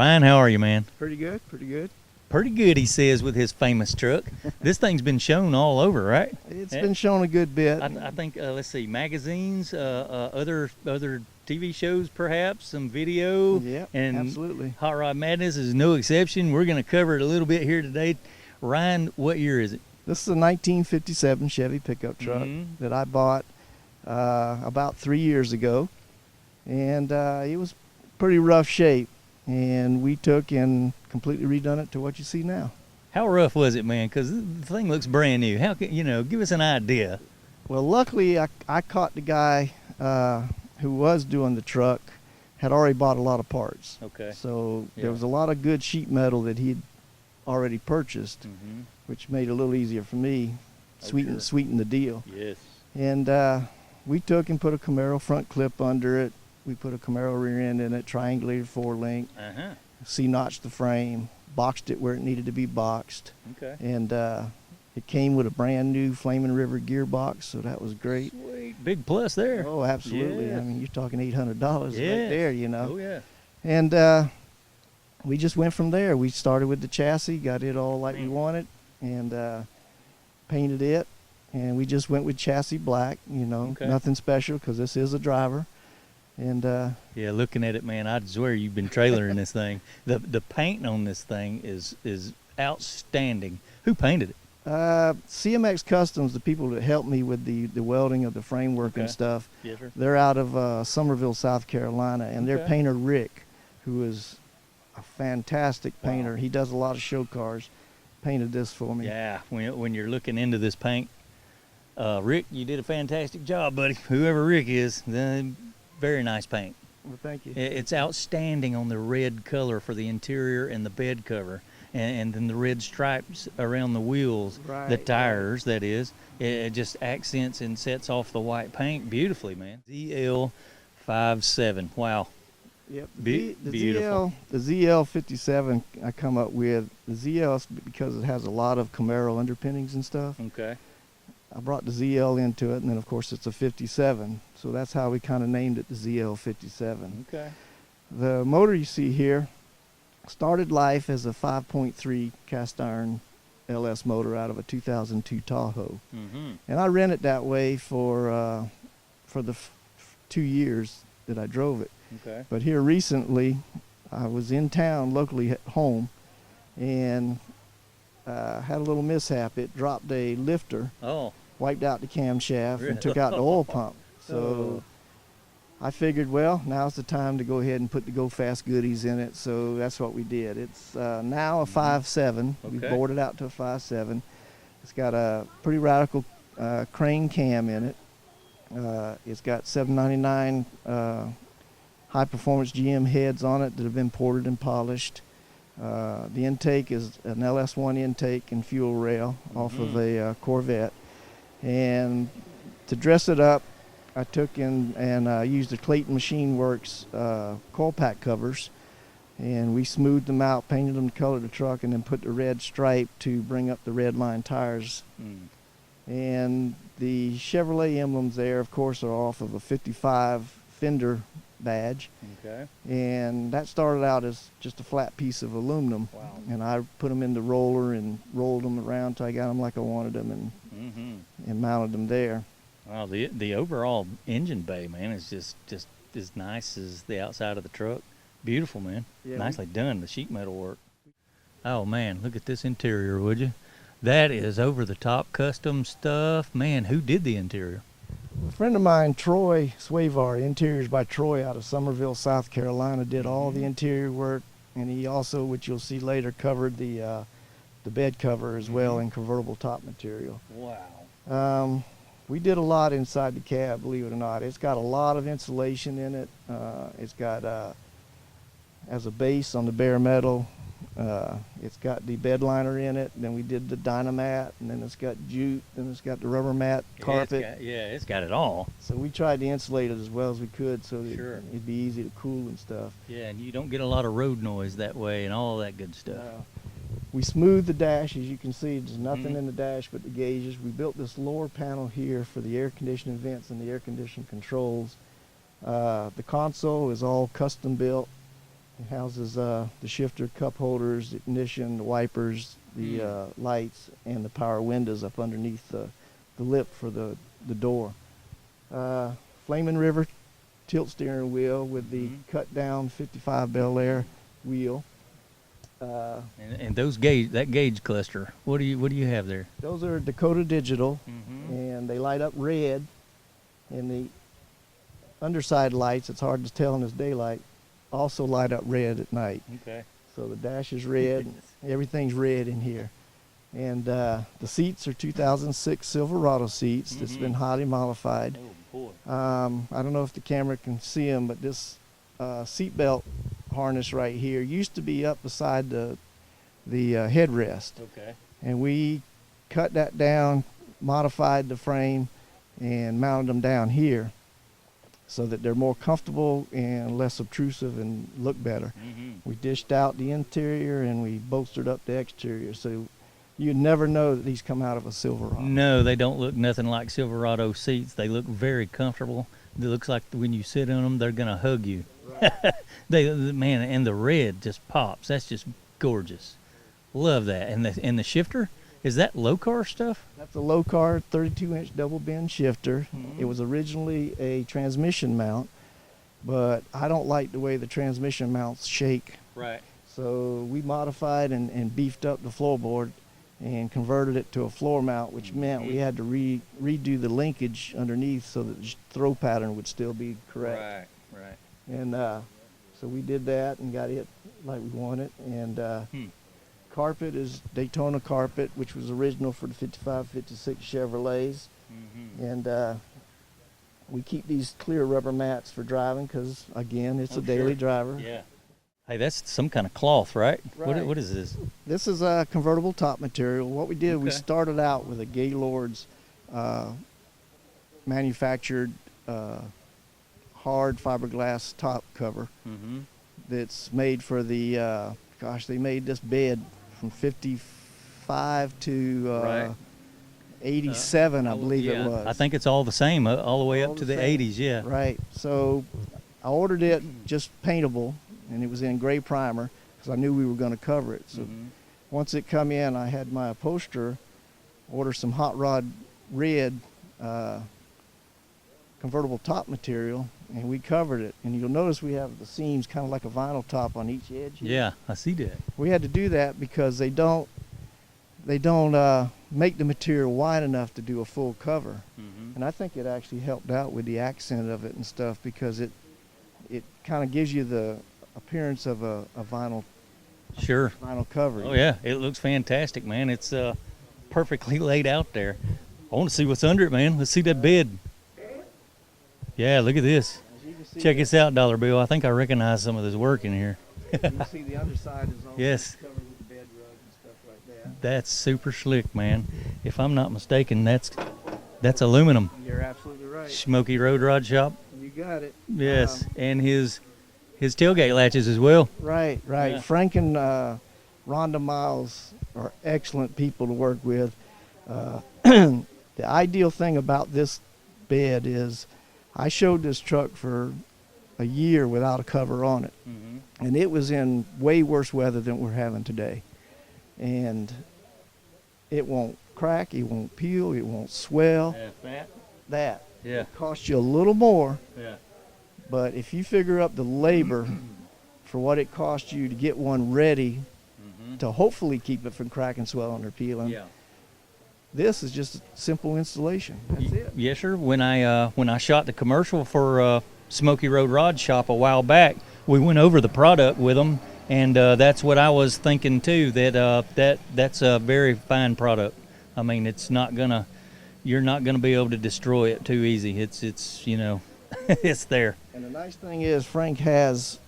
Ryan, how are you, man? Pretty good, pretty good. Pretty good, he says, with his famous truck. This thing's been shown all over, right? It's been shown a good bit. I think, let's see, magazines, other TV shows, perhaps, some video. Yeah, and absolutely. Hot Rod Madness is no exception. We're going to cover it a little bit here today. Ryan, what year is it? This is a 1957 Chevy pickup truck that I bought about 3 years ago. And it was pretty rough shape. And we took and completely redone it to what you see now. How rough was it, man? Because the thing looks brand new. How can, give us an idea. Well, luckily I caught the guy who was doing the truck, had already bought a lot of parts. Okay. So there was a lot of good sheet metal that he'd already purchased, which made it a little easier for me, sweeten the deal. Yes. And we took and put a Camaro front clip under it. We put a Camaro rear end in it, triangulated 4-link, C-notched the frame, boxed it where it needed to be boxed. Okay. And it came with a brand new Flaming River gearbox, so that was great. Sweet. Big plus there. Oh, absolutely. Yes. I mean, you're talking $800 right there, you know. Oh, yeah. And we just went from there. We started with the chassis, got it all like we wanted, and painted it. And we just went with chassis black, nothing special because this is a driver. And yeah, looking at it, man, I'd swear you've been trailering this thing. The paint on this thing is outstanding. Who painted it? CMX Customs, the people that helped me with the welding of the framework and stuff. Yes, sir. They're out of Somerville, South Carolina, and their painter Rick, who is a fantastic painter. He does a lot of show cars. Painted this for me. Yeah, when you're looking into this paint, Rick, you did a fantastic job, buddy. Whoever Rick is, very nice paint. Well, thank you. It's outstanding on the red color for the interior and the bed cover, and then the red stripes around the wheels, the tires, that is. It just accents and sets off the white paint beautifully, man. ZL57, wow. Yep. Beautiful. The ZL57 I come up with. The ZL is because it has a lot of Camaro underpinnings and stuff. Okay. I brought the ZL into it, and then of course it's a 57, so that's how we kind of named it the ZL57. Okay. The motor you see here started life as a 5.3 cast iron LS motor out of a 2002 Tahoe, and I ran it that way for the 2 years that I drove it. Okay. But here recently, I was in town locally at home, and had a little mishap. It dropped a lifter. Oh. Wiped out the camshaft and took out the oil pump. So I figured, well, now's the time to go ahead and put the Go Fast goodies in it. So that's what we did. It's now a 5.7. We bored it out to a 5.7. It's got a pretty radical crane cam in it. It's got 799 high performance GM heads on it that have been ported and polished. The intake is an LS1 intake and fuel rail off of a Corvette. And to dress it up, I took in and used the Clayton Machine Works coil pack covers, and we smoothed them out, painted them to color the truck, and then put the red stripe to bring up the red line tires. And the Chevrolet emblems there, of course, are off of a 55 fender badge. Okay. And that started out as just a flat piece of aluminum. Wow. And I put them in the roller and rolled them around till I got them like I wanted them, and mounted them there. Wow, the overall engine bay, man, is just as nice as the outside of the truck. Beautiful, man. Yeah, nicely done, the sheet metal work. Oh man, look at this interior, would you? That is over the top custom stuff. Man, who did the interior? A friend of mine, Troy Swavar, Interiors by Troy out of Somerville, South Carolina, did all the interior work, and he also, which you'll see later, covered the bed cover as well in convertible top material. Wow. We did a lot inside the cab, believe it or not. It's got a lot of insulation in it. It's got, as a base on the bare metal, it's got the bed liner in it, and then we did the Dynamat, and then it's got jute, and it's got the rubber mat carpet. It's got it all. So we tried to insulate it as well as we could so that it'd be easy to cool and stuff. Yeah, and you don't get a lot of road noise that way and all that good stuff. We smoothed the dash. As you can see, there's nothing in the dash but the gauges. We built this lower panel here for the air conditioning vents and the air conditioning controls. The console is all custom built. It houses the shifter, cup holders, the ignition, the wipers, the lights, and the power windows up underneath the lip for the door. Flaming River tilt steering wheel with the cut down 55 Bel Air wheel. And those that gauge cluster, what do you have there? Those are Dakota Digital, and they light up red. And the underside lights, it's hard to tell in this daylight, also light up red at night. Okay. So the dash is red, everything's red in here. And the seats are 2006 Silverado seats that's been highly modified. Oh, boy. I don't know if the camera can see them, but this seat belt harness right here used to be up beside the headrest. Okay. And we cut that down, modified the frame, and mounted them down here so that they're more comfortable and less obtrusive and look better. We dished out the interior and we bolstered up the exterior, so you'd never know that these come out of a Silverado. No, they don't look nothing like Silverado seats. They look very comfortable. It looks like when you sit on them, they're gonna hug you. Right. Man, and the red just pops. That's just gorgeous. Love that. And the shifter, is that low car stuff? That's a low car 32-inch double bend shifter. It was originally a transmission mount, but I don't like the way the transmission mounts shake. Right. So we modified and beefed up the floorboard and converted it to a floor mount, which meant we had to redo the linkage underneath so that the throw pattern would still be correct. Right. And so we did that and got it like we wanted. And carpet is Daytona carpet, which was original for the 55, 56 Chevrolets. And we keep these clear rubber mats for driving because, again, it's a daily driver. Yeah. Hey, that's some kind of cloth, right? Right. What is this? This is a convertible top material. What we did, we Okay. started out with a Gaylord's manufactured hard fiberglass top cover that's made for the, they made this bed from 55 to 87, I believe it was. I think it's all the same, all the way up to the 80s, yeah. Right. So I ordered it just paintable, and it was in gray primer because I knew we were going to cover it. So once it come in, I had my upholsterer order some hot rod red convertible top material, and we covered it. And you'll notice we have the seams kind of like a vinyl top on each edge here. Yeah, I see that. We had to do that because they don't make the material wide enough to do a full cover. And I think it actually helped out with the accent of it and stuff because it kind of gives you the appearance of a vinyl cover. Oh yeah, it looks fantastic, man. It's perfectly laid out there. I want to see what's under it, man. Let's see that bed. Yeah, look at this. Check this out, Dollar Bill. I think I recognize some of this work in here. You can see the underside is all covered with the bed rug and stuff like that. That's super slick, man. If I'm not mistaken, that's aluminum. You're absolutely right. Smoky Road Rod Shop. You got it. Yes, and his tailgate latches as well. Right. Yeah. Frank and Rhonda Miles are excellent people to work with. The ideal thing about this bed is I showed this truck for a year without a cover on it. And it was in way worse weather than we're having today. And it won't crack, it won't peel, it won't swell. That. Yeah. It costs you a little more. Yeah. But if you figure up the labor for what it costs you to get one ready to hopefully keep it from cracking, swelling, or peeling, this is just a simple installation. That's it. Yes, sir. When I shot the commercial for Smoky Road Rod Shop a while back, we went over the product with them, and that's what I was thinking too. That's a very fine product. I mean, you're not gonna be able to destroy it too easy. It's it's there. And the nice thing is Frank has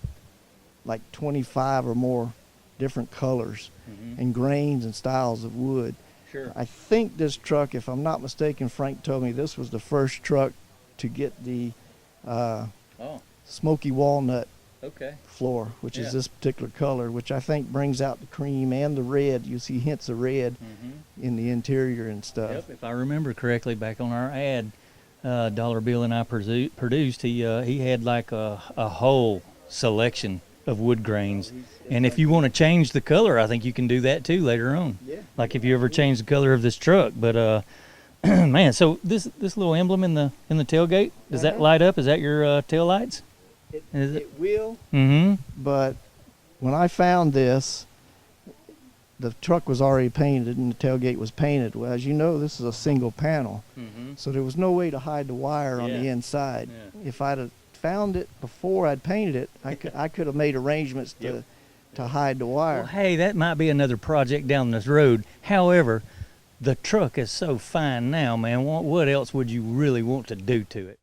like 25 or more different colors and grains and styles of wood. Sure. I think this truck, if I'm not mistaken, Frank told me this was the first truck to get the smoky walnut floor, which is this particular color, which I think brings out the cream and the red. You see hints of red in the interior and stuff. Yep. If I remember correctly, back on our ad, Dollar Bill and I produced, he had like a whole selection of wood grains. And if you want to change the color, I think you can do that too later on. Yeah. Like if you ever change the color of this truck. But man, so this little emblem in the tailgate, does that light up? Is that your tail lights? It will. Mm-hmm. But when I found this, the truck was already painted and the tailgate was painted. Well, as you know, this is a single panel, so there was no way to hide the wire on the inside. Yeah. If I'd have found it before I'd painted it, I could have made arrangements to hide the wire. Well, hey, that might be another project down this road. However, the truck is so fine now, man. What else would you really want to do to it?